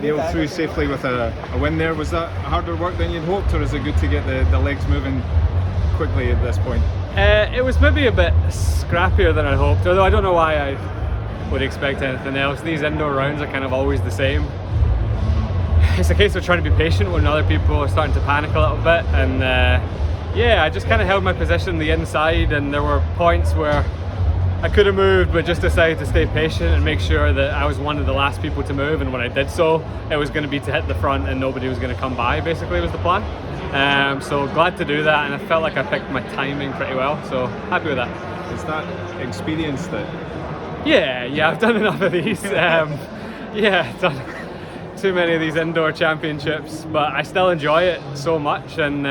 nailed through safely with a win there. Was that harder work than you'd hoped, or is it good to get the legs moving quickly at this point? It was maybe a bit scrappier than I hoped, although I don't know why I would expect anything else. These indoor rounds are kind of always the same. It's a case of trying to be patient when other people are starting to panic a little bit, and yeah, I just kind of held my position the inside, and there were points where I could have moved, but just decided to stay patient and make sure that I was one of the last people to move, and when I did so, it was going to be to hit the front and nobody was going to come by, basically was the plan. So glad to do that, and I felt like I picked my timing pretty well, so happy with that. Is that experience that? Yeah, I've done enough of these. Yeah, done too many of these indoor championships, but I still enjoy it so much, and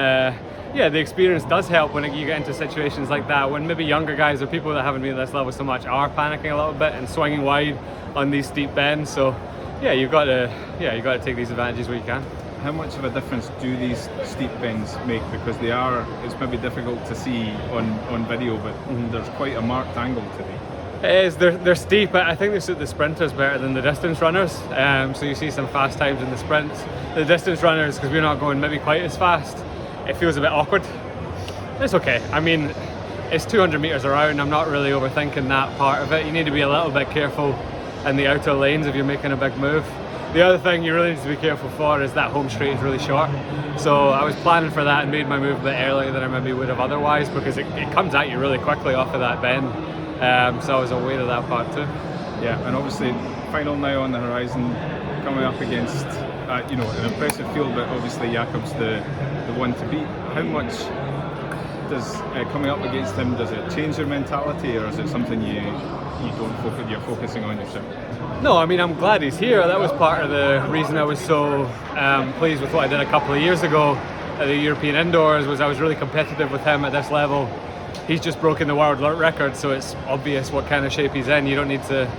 yeah, the experience does help when you get into situations like that, when maybe younger guys or people that haven't been at this level so much are panicking a little bit and swinging wide on these steep bends. So yeah, you've got to take these advantages where you can. How much of a difference do these steep bends make? Because it's maybe difficult to see on video, but there's quite a marked angle to them. It is. They're steep, but I think they suit the sprinters better than the distance runners. So you see some fast times in the sprints. The distance runners, because we're not going maybe quite as fast, it feels a bit awkward. It's okay. I mean, it's 200 meters around. I'm not really overthinking that part of it. You need to be a little bit careful in the outer lanes if you're making a big move. The other thing you really need to be careful for is that home straight is really short. So I was planning for that and made my move a bit earlier than I maybe would have otherwise, because it comes at you really quickly off of that bend. So I was aware of that part too. Yeah, and obviously final now on the horizon, coming up against an impressive field, but obviously Jakob's the one to beat. How much does coming up against him, does it change your mentality, or is it something you're focusing on yourself? No, I mean, I'm glad he's here. That was part of the reason I was so pleased with what I did a couple of years ago at the European Indoors, was I was really competitive with him at this level. He's just broken the world record, so it's obvious what kind of shape he's in. You don't need to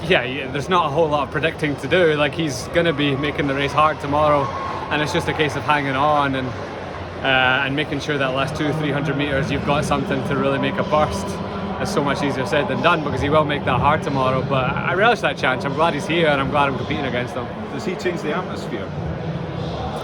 there's not a whole lot of predicting to do. Like, he's going to be making the race hard tomorrow, and it's just a case of hanging on and making sure that last 200-300 meters you've got something to really make a burst. It's so much easier said than done, because he will make that hard tomorrow, but I relish that chance. I'm glad he's here, and I'm glad I'm competing against him. Does he change the atmosphere?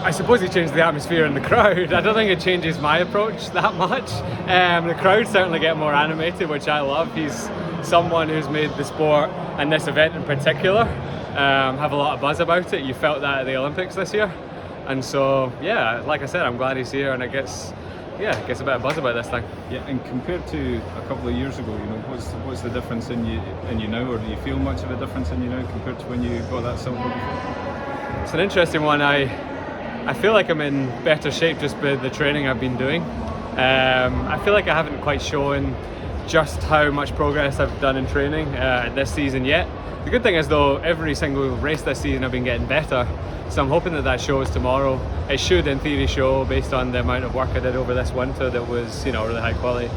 I suppose he changed the atmosphere in the crowd. I don't think it changes my approach that much. The crowd certainly get more animated, which I love. He's someone who's made the sport, and this event in particular, have a lot of buzz about it. You felt that at the Olympics this year, and so yeah, like I said, I'm glad he's here, and it gets a bit of buzz about this thing. Yeah, and compared to a couple of years ago, what's the difference in you now, or do you feel much of a difference in you now compared to when you got that silver before? It's an interesting one. I feel like I'm in better shape just with the training I've been doing. I feel like I haven't quite shown just how much progress I've done in training this season yet. The good thing is, though, every single race this season I've been getting better, so I'm hoping that shows tomorrow. It should, in theory, show based on the amount of work I did over this winter that was, really high quality.